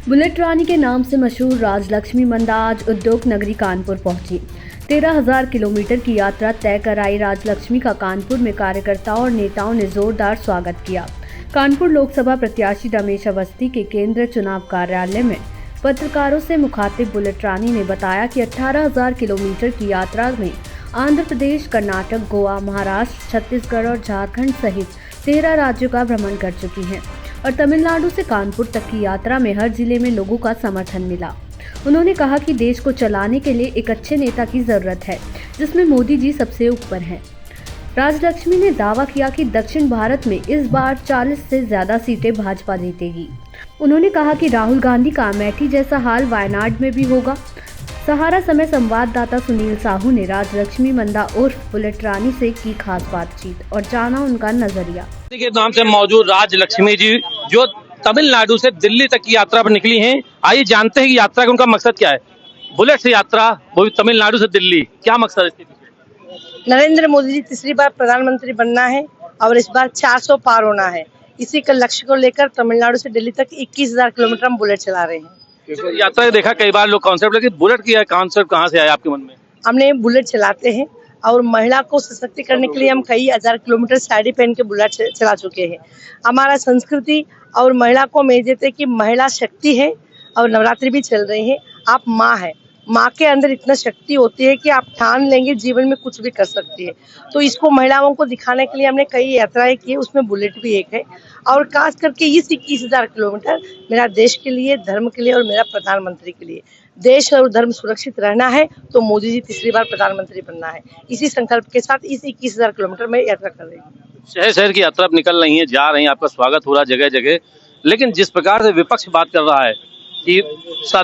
Bullet रानी के नाम से मशहूर राजलक्ष्मी मंदा आज उद्योग नगरी कानपुर पहुंची। 13,000 किलोमीटर की यात्रा तय कर आई राजलक्ष्मी का कानपुर में कार्यकर्ताओं और नेताओं ने जोरदार स्वागत किया। कानपुर लोकसभा प्रत्याशी रमेश अवस्थी के केंद्रीय चुनाव कार्यालय में पत्रकारों से मुखातिब बुलेट रानी ने बताया कि 18,000 किलोमीटर की यात्रा में आंध्र प्रदेश, कर्नाटक, गोवा, महाराष्ट्र, छत्तीसगढ़ और झारखंड सहित 13 राज्यों का भ्रमण कर चुकी हैं और तमिलनाडु से कानपुर तक की यात्रा में हर जिले में लोगों का समर्थन मिला। उन्होंने कहा कि देश को चलाने के लिए एक अच्छे नेता की जरूरत है, जिसमें मोदी जी सबसे ऊपर हैं। राजलक्ष्मी ने दावा किया कि दक्षिण भारत में इस बार 40 से ज्यादा सीटें भाजपा जीतेगी। उन्होंने कहा कि राहुल गांधी का अमेठी जैसा हाल वायनाड में भी होगा। सहारा समय संवाददाता सुनील साहू ने राजलक्ष्मी मंदा उर्फ बुलेट रानी से की खास बातचीत और जाना उनका नजरिया। के नाम से मौजूद राजलक्ष्मी जी जो तमिलनाडु से दिल्ली तक की यात्रा पर निकली हैं, आइए जानते हैं कि यात्रा का उनका मकसद क्या है। बुलेट से यात्रा, वो भी तमिलनाडु से दिल्ली, क्या मकसद है इसके पीछे? नरेंद्र मोदी जी तीसरी बार प्रधानमंत्री बनना है और इस बार 400 पार होना है। इसी का लक्ष्य को लेकर तमिलनाडु से दिल्ली तक 21,000 किलोमीटर हम बुलेट चला रहे हैं। यात्रा देखा कई बार लोग कॉन्सेप्ट, लेकिन बुलेट की कॉन्सेप्ट कहाँ से आया आपके मन में? हमने बुलेट चलाते हैं और महिला को सशक्त करने के लिए हम कई हजार किलोमीटर साड़ी पहन के बुलेट चला चुके हैं। हमारा संस्कृति और महिला को मेज देते कि महिला शक्ति है और नवरात्रि भी चल रही है। आप माँ है, माँ के अंदर इतना शक्ति होती है कि आप ठान लेंगे जीवन में कुछ भी कर सकती है। तो इसको महिलाओं को दिखाने के लिए हमने कई यात्राएं की, उसमें बुलेट भी एक है। और खास करके इस 21,000 किलोमीटर मेरा देश के लिए, धर्म के लिए और मेरा प्रधानमंत्री के लिए। देश और धर्म सुरक्षित रहना है तो मोदी जी तीसरी बार प्रधानमंत्री बनना है। इसी संकल्प के साथ इस 21,000 किलोमीटर में यात्रा कर रही हूँ। शहर शहर की यात्रा निकल रही है, जा रही है, आपका स्वागत हो रहा जगह जगह, लेकिन जिस प्रकार से विपक्ष बात कर रहा है कि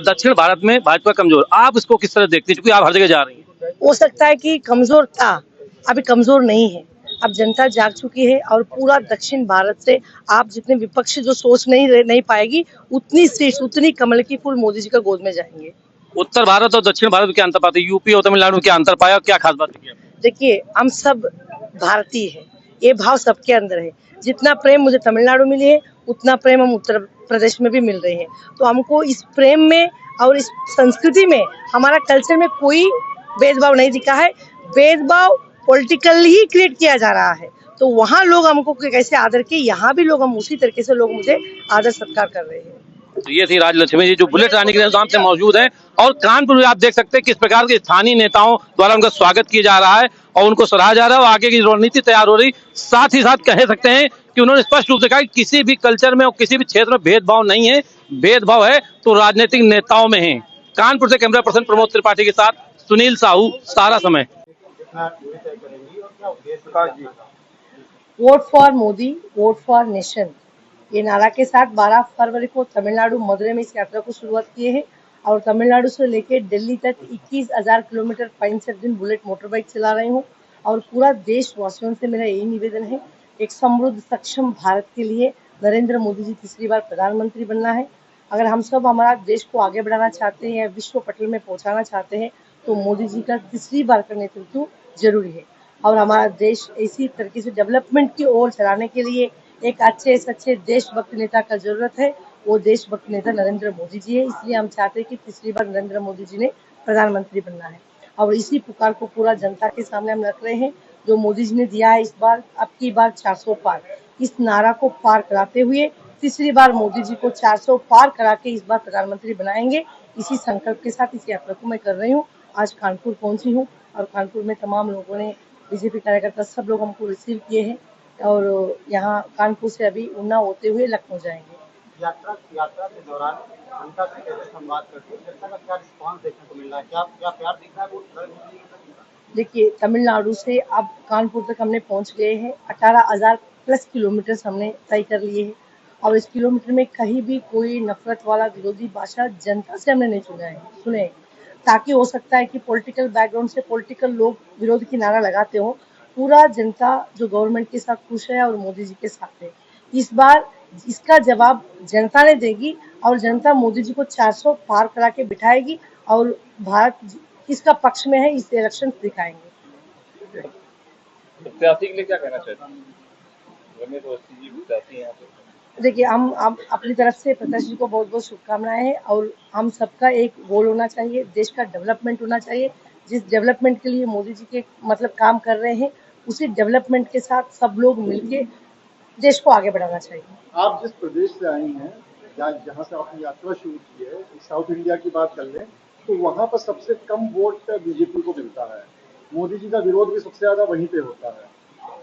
दक्षिण भारत में भाजपा कमजोर, आप इसको किस तरह देखते हैं, क्योंकि आप हर जगह जा रही हैं? हो सकता है कि कमजोर था, अभी कमजोर नहीं है। अब जनता जाग चुकी है और पूरा दक्षिण भारत से आप जितने विपक्ष जो सोच नहीं पाएगी, उतनी सीट, उतनी कमल की फूल मोदी जी का गोद में जाएंगे। उत्तर भारत और दक्षिण भारत में क्या अंतर पाते हैं? यूपी और तमिलनाडु में क्या अंतर पाया, क्या खास बात है? देखिए, हम सब भारतीय है, ये भाव सबके अंदर है। जितना प्रेम मुझे तमिलनाडु मिली है, उतना प्रेम हम उत्तर प्रदेश में भी मिल रही है। तो हमको इस प्रेम में और इस संस्कृति में, हमारा कल्चर में कोई भेदभाव नहीं दिखा है। भेदभाव पॉलिटिकल ही क्रिएट किया जा रहा है। तो वहाँ लोग हमको कैसे आदर किए, यहाँ भी लोग हम उसी तरीके से लोग मुझे आदर सत्कार कर रहे हैं। तो ये थी राजलक्ष्मी जी जो बुलेट रानी के नाम से मौजूद हैं और कानपुर में आप देख सकते हैं किस प्रकार के स्थानीय नेताओं द्वारा उनका स्वागत किया जा रहा है और उनको सराहा जा रहा है और आगे की रणनीति तैयार हो रही। साथ ही साथ कह सकते हैं कि उन्होंने स्पष्ट रूप से कहा कि किसी भी कल्चर में और किसी भी क्षेत्र में भेदभाव नहीं है, भेदभाव है तो राजनीतिक नेताओं में है। कानपुर से कैमरा पर्सन प्रमोद त्रिपाठी के साथ सुनील साहू, सहारा समय। Vote for Modi, vote for nation, ये नारा के साथ 12 फरवरी को तमिलनाडु मदुरै में इस यात्रा को शुरुआत किए हैं और तमिलनाडु से लेकर दिल्ली तक 21,000 किलोमीटर 65 दिन बुलेट मोटर बाइक चला रही हूँ। और पूरा देशवासियों से मेरा यही निवेदन है, एक समृद्ध सक्षम भारत के लिए नरेंद्र मोदी जी तीसरी बार प्रधानमंत्री बनना है। अगर हम सब हमारा देश को आगे बढ़ाना चाहते हैं या विश्व पटल में पहुंचाना चाहते हैं तो मोदी जी का तीसरी बार का नेतृत्व जरूरी है। और हमारा देश इसी तरीके से डेवलपमेंट की ओर चलाने के लिए एक अच्छे सच्चे देशभक्त नेता का जरूरत है। वो देशभक्त नेता नरेंद्र मोदी जी है। इसलिए हम चाहते हैं कि तीसरी बार नरेंद्र मोदी जी ने प्रधानमंत्री बनना है और इसी पुकार को पूरा जनता के सामने हम रख रहे हैं जो मोदी जी ने दिया है। इस बार, अब की बार 400 पार, इस नारा को पार कराते हुए तीसरी बार मोदी जी को 400 पार करा के इस बार प्रधानमंत्री बनाएंगे। इसी संकल्प के साथ इस यात्रा को मैं कर रही हूँ। आज कानपुर पहुंची हूँ और कानपुर में तमाम लोगों ने, बीजेपी कार्यकर्ता सब लोग हमको रिसीव किए हैं और यहाँ कानपुर से अभी उन्ना होते हुए लखनऊ जाएंगे। यात्रा के दौरान जनता से कैसे संवाद करते हैं, जनता का क्या रिस्पॉन्स देखने को मिल रहा है, क्या प्यार दिख रहा है वो? देखिए, तमिलनाडु से अब कानपुर तक हमने पहुंच गए हैं। 18,000 प्लस किलोमीटर हमने तय कर लिए हैं और इस किलोमीटर में कहीं भी कोई नफरत वाला विरोधी भाषा जनता से हमने नहीं सुने, ताकि हो सकता है कि पॉलिटिकल बैकग्राउंड से पॉलिटिकल लोग विरोध की नारा लगाते हो। पूरा जनता जो गवर्नमेंट के साथ खुश है और मोदी जी के साथ है। इस बार इसका जवाब जनता ने देगी और जनता मोदी जी को 400 पार करा के बिठाएगी और भारत किसका पक्ष में है इस इलेक्शन दिखाएंगे। प्रत्याशी के लिए क्या कहना चाहते हैं? रमेश अवस्थी जी प्रत्याशी हैं यहाँ पे। देखिए, हम अपनी तरफ से प्रकाश जी को बहुत बहुत शुभकामनाएं हैं और हम सबका एक गोल होना चाहिए, देश का डेवलपमेंट होना चाहिए। जिस डेवलपमेंट के लिए मोदी जी के मतलब काम कर रहे हैं, उसी डेवलपमेंट के साथ सब लोग मिलके देश को आगे बढ़ाना चाहिए। आप जिस प्रदेश से आई हैं या जहाँ से आपने यात्रा शुरू की है, साउथ इंडिया की बात कर लें, तो वहाँ पर सबसे कम वोट बीजेपी को मिलता है। मोदी जी का विरोध भी सबसे ज्यादा वहीं पे होता है।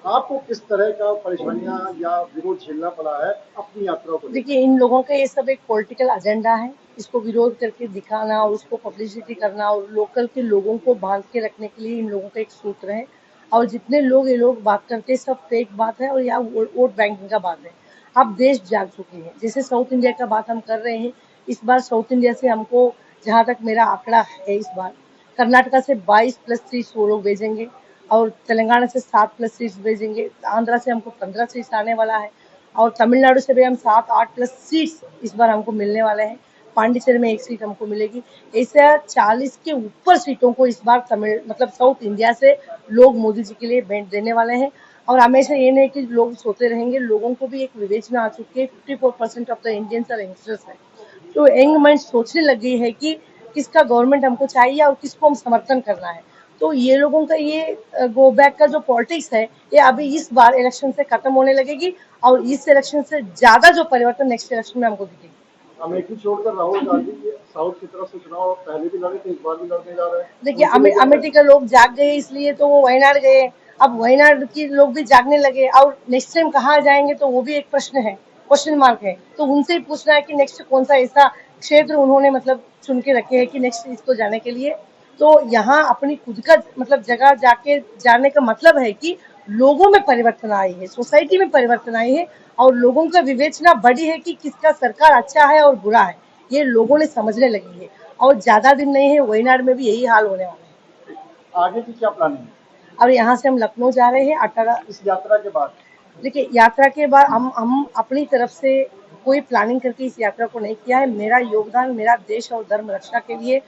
आपको किस तरह का परेशानियां या विरोध झेलना पड़ा है अपनी यात्रा को लेकर? देखिए, इन लोगों का ये सब एक पॉलिटिकल एजेंडा है। इसको विरोध करके दिखाना और उसको पब्लिसिटी करना और लोकल के लोगों को बांध के रखने के लिए इन लोगों का एक सूत्र है। और जितने लोग ये लोग बात करते हैं सब फेक बात है और या वोट बैंकिंग का बात है। अब देश जाग चुके हैं। जैसे साउथ इंडिया का बात हम कर रहे हैं, इस बार साउथ इंडिया से हमको, जहाँ तक मेरा आंकड़ा है, इस बार कर्नाटका से 22+ सीट्स वो लोग भेजेंगे और तेलंगाना से 7+ सीट्स भेजेंगे। आंध्रा से हमको 15 सीट्स आने वाला है और तमिलनाडु से भी हम 7-8+ सीट्स इस बार हमको मिलने वाले हैं। पांडिचेरी में 1 सीट हमको मिलेगी। ऐसे 40 के ऊपर सीटों को इस बार तमिल मतलब साउथ इंडिया से लोग मोदी जी के लिए भेंट देने वाले हैं। और हमेशा ये नहीं कि लोग सोते रहेंगे, लोगों को भी एक विवेचना आ चुकी है। 54% of the Indians are youngsters है। तो यंग माइंड सोचने लग गई है कि किसका गवर्नमेंट हमको चाहिए और किसको हम समर्थन करना है। तो ये लोगों का ये गो बैक का जो पॉलिटिक्स है, ये अभी इस बार इलेक्शन से खत्म होने लगेगी और इस इलेक्शन से ज्यादा जो परिवर्तन नेक्स्ट इलेक्शन में हमको दिखेगी। अमेठी छोड़कर राहुल गांधी ये साउथ की तरफ से चुनाव पहले भी लड़े थे, इस बार भी लड़ने जा रहे हैं। देखिए, अमेठी के लोग जाग गए इसलिए तो वो वयनाड गए। अब वयनाड के लोग भी जागने लगे और नेक्स्ट टाइम कहाँ जाएंगे तो वो भी एक प्रश्न है, क्वेश्चन मार्क है। तो उनसे ही पूछना है कि नेक्स्ट कौन सा ऐसा क्षेत्र उन्होंने मतलब चुन के रखे हैं कि नेक्स्ट इसको जाने के लिए। तो यहाँ अपनी खुद का मतलब जगह जाके जाने का मतलब है कि लोगों में परिवर्तन आई है, सोसाइटी में परिवर्तन आई है और लोगों का विवेचना बढ़ी है कि किसका सरकार अच्छा है और बुरा है। ये लोगों ने समझने लगी है और ज्यादा दिन नहीं है, वयनाड में भी यही हाल होने वाला है। आगे की क्या प्लानिंग है अब यहाँ से हम लखनऊ जा रहे हैं 18। इस यात्रा के बाद? देखिए, यात्रा के बाद हम अपनी तरफ से कोई प्लानिंग करके इस यात्रा को नहीं किया है। मेरा योगदान मेरा देश और धर्म रक्षा के लिए